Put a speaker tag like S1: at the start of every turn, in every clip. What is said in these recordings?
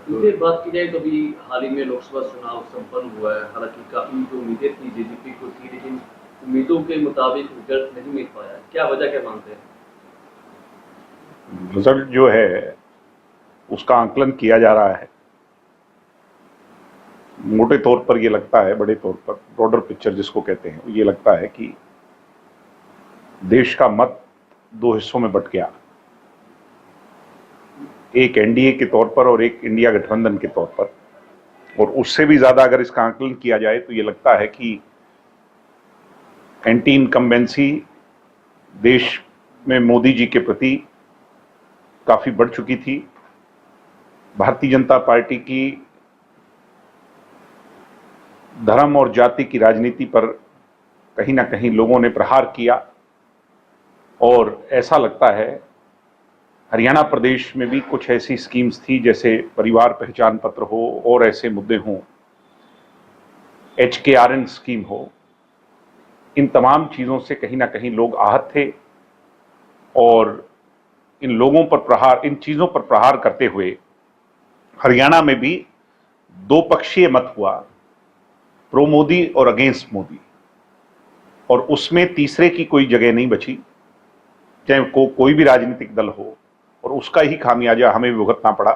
S1: इसे बात की जाए तो अभी हाल ही में लोकसभा चुनाव संपन्न हुआ है। हालाँकि काफ़ी जो उम्मीदें थी जेजेपी को थी, लेकिन उम्मीदों के मुताबिक रिजल्ट नहीं मिल पाया। क्या वजह क्या मानते हैं?
S2: रिजल्ट जो है उसका आंकलन किया जा रहा है। मोटे तौर पर ये लगता है, बड़े तौर पर ब्रॉडर पिक्चर जिसको कहते हैं, ये लगता है कि देश का मत दो हिस्सों में बंट गया, एक एनडीए के तौर पर और एक इंडिया गठबंधन के तौर पर। और उससे भी ज्यादा अगर इसका आंकलन किया जाए तो ये लगता है कि एंटी इनकम्बेंसी देश में मोदी जी के प्रति काफी बढ़ चुकी थी। भारतीय जनता पार्टी की धर्म और जाति की राजनीति पर कहीं ना कहीं लोगों ने प्रहार किया, और ऐसा लगता है हरियाणा प्रदेश में भी कुछ ऐसी स्कीम्स थी जैसे परिवार पहचान पत्र हो और ऐसे मुद्दे हों, HKRN स्कीम हो, इन तमाम चीजों से कहीं ना कहीं लोग आहत थे। और इन चीजों पर प्रहार करते हुए हरियाणा में भी दो पक्षीय मत हुआ, प्रो मोदी और अगेंस्ट मोदी, और उसमें तीसरे की कोई जगह नहीं बची, चाहे कोई भी राजनीतिक दल हो, और उसका ही खामियाजा हमें भुगतना पड़ा।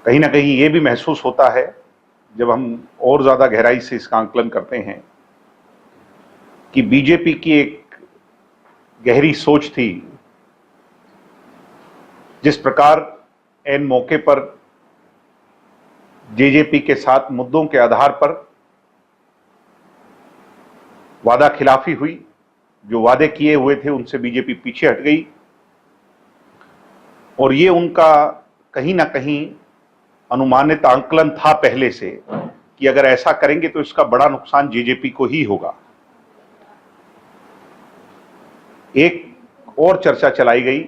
S2: कहीं ना कहीं ये भी महसूस होता है जब हम और ज्यादा गहराई से इसका आंकलन करते हैं कि बीजेपी की एक गहरी सोच थी। जिस प्रकार एन मौके पर जेजेपी के साथ मुद्दों के आधार पर वादा खिलाफी हुई, जो वादे किए हुए थे उनसे बीजेपी पीछे हट गई, और ये उनका कहीं ना कहीं अनुमानित आंकलन था पहले से कि अगर ऐसा करेंगे तो इसका बड़ा नुकसान जेजेपी को ही होगा। एक और चर्चा चलाई गई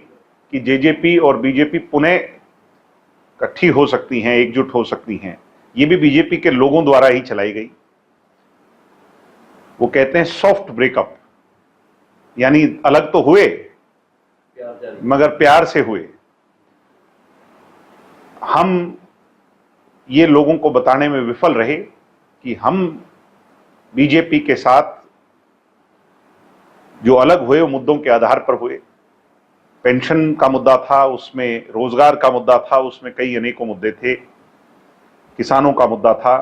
S2: कि जेजेपी और बीजेपी पुनः इकट्ठी हो सकती हैं, एकजुट हो सकती हैं। ये भी बीजेपी के लोगों द्वारा ही चलाई गई। वो कहते हैं सॉफ्ट ब्रेकअप, यानी अलग तो हुए मगर प्यार से हुए। हम ये लोगों को बताने में विफल रहे कि हम बीजेपी के साथ जो अलग हुए वो मुद्दों के आधार पर हुए। पेंशन का मुद्दा था, उसमें रोजगार का मुद्दा था, उसमें कई अनेकों मुद्दे थे, किसानों का मुद्दा था।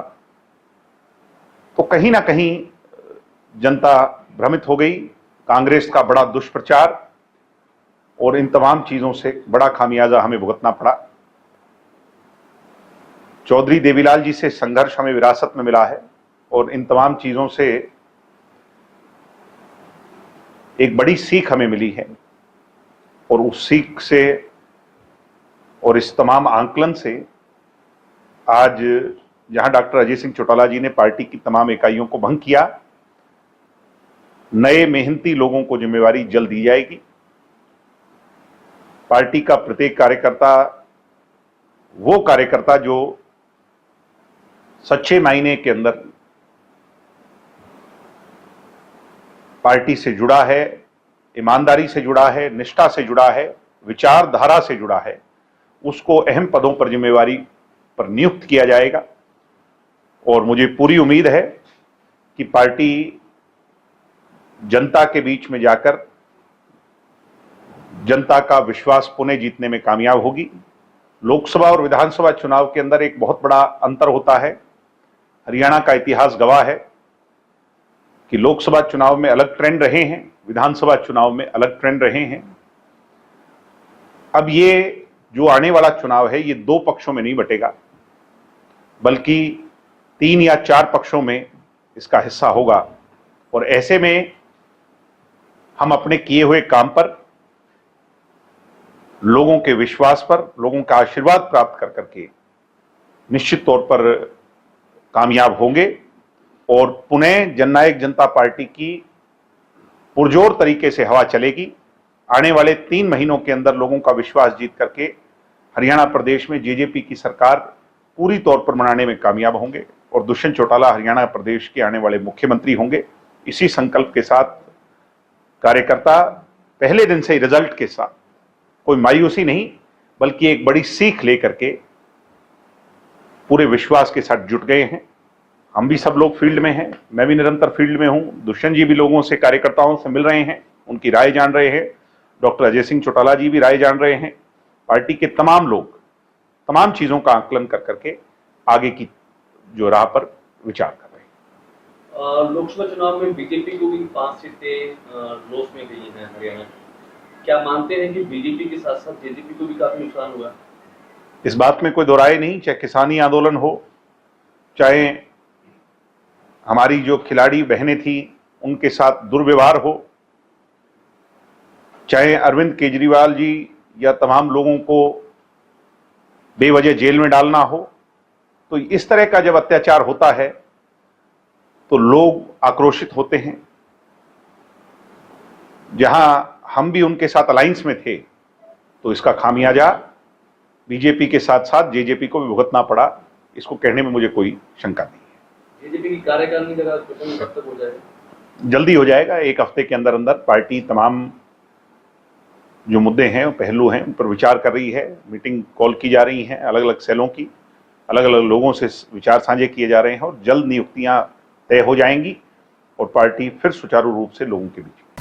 S2: तो कहीं ना कहीं जनता भ्रमित हो गई। कांग्रेस का बड़ा दुष्प्रचार और इन तमाम चीजों से बड़ा खामियाजा हमें भुगतना पड़ा। चौधरी देवीलाल जी से संघर्ष हमें विरासत में मिला है, और इन तमाम चीजों से एक बड़ी सीख हमें मिली है। और उस सीख से और इस तमाम आंकलन से आज जहां डॉक्टर अजय सिंह चौटाला जी ने पार्टी की तमाम इकाइयों को भंग किया, नए मेहनती लोगों को जिम्मेवारी जल्द दी जाएगी। पार्टी का प्रत्येक कार्यकर्ता वो कार्यकर्ता जो सच्चे मायने के अंदर पार्टी से जुड़ा है, ईमानदारी से जुड़ा है, निष्ठा से जुड़ा है, विचारधारा से जुड़ा है, उसको अहम पदों पर जिम्मेवारी पर नियुक्त किया जाएगा। और मुझे पूरी उम्मीद है कि पार्टी जनता के बीच में जाकर जनता का विश्वास पुनः जीतने में कामयाब होगी। लोकसभा और विधानसभा चुनाव के अंदर एक बहुत बड़ा अंतर होता है। हरियाणा का इतिहास गवाह है कि लोकसभा चुनाव में अलग ट्रेंड रहे हैं, विधानसभा चुनाव में अलग ट्रेंड रहे हैं। अब ये जो आने वाला चुनाव है ये दो पक्षों में नहीं बटेगा, बल्कि 3 या 4 पक्षों में इसका हिस्सा होगा। और ऐसे में हम अपने किए हुए काम पर, लोगों के विश्वास पर, लोगों का आशीर्वाद प्राप्त कर करके निश्चित तौर पर कामयाब होंगे, और पुनः जननायक जनता पार्टी की पुरजोर तरीके से हवा चलेगी। आने वाले 3 महीनों के अंदर लोगों का विश्वास जीत करके हरियाणा प्रदेश में जेजेपी की सरकार पूरी तौर पर बनाने में कामयाब होंगे, और दुष्यंत चौटाला हरियाणा प्रदेश के आने वाले मुख्यमंत्री होंगे। इसी संकल्प के साथ कार्यकर्ता पहले दिन से ही रिजल्ट के साथ, कोई मायूसी नहीं, बल्कि एक बड़ी सीख लेकर के पूरे विश्वास के साथ जुट गए हैं। हम भी सब लोग फील्ड में हैं, मैं भी निरंतर फील्ड में हूं, दुष्यंत जी भी लोगों से, कार्यकर्ताओं से मिल रहे हैं, उनकी राय जान रहे हैं, डॉक्टर अजय सिंह चौटाला जी भी राय जान रहे हैं। पार्टी के तमाम लोग तमाम चीजों का आकलन कर करके आगे की जो राह पर विचार कर रहे हैं।
S1: लोकसभा चुनाव में बीजेपी को भी 5 सीटें लॉस में गई हैं हरियाणा। क्या मानते हैं कि बीजेपी के साथ साथ जेजेपी को भी काफी नुकसान हुआ?
S2: इस बात में कोई दो राय नहीं, चाहे किसानी आंदोलन हो, चाहे हमारी जो खिलाड़ी बहनें थी उनके साथ दुर्व्यवहार हो, चाहे अरविंद केजरीवाल जी या तमाम लोगों को बेवजह जेल में डालना हो, तो इस तरह का जब अत्याचार होता है तो लोग आक्रोशित होते हैं। जहां हम भी उनके साथ अलायंस में थे तो इसका खामियाजा बीजेपी के साथ साथ जेजेपी को भी भुगतना पड़ा, इसको कहने में मुझे कोई शंका नहीं है।
S1: जेजेपी की कार्यकारिणी का गठन कब तक हो जाएगा?
S2: जल्दी हो जाएगा, एक हफ्ते के अंदर अंदर पार्टी तमाम जो मुद्दे हैं, पहलू हैं, उन पर विचार कर रही है। मीटिंग कॉल की जा रही हैं, अलग अलग सेलों की, अलग अलग लोगों से विचार साझे किए जा रहे हैं और जल्द नियुक्तियां तय हो जाएंगी और पार्टी फिर सुचारू रूप से लोगों के बीच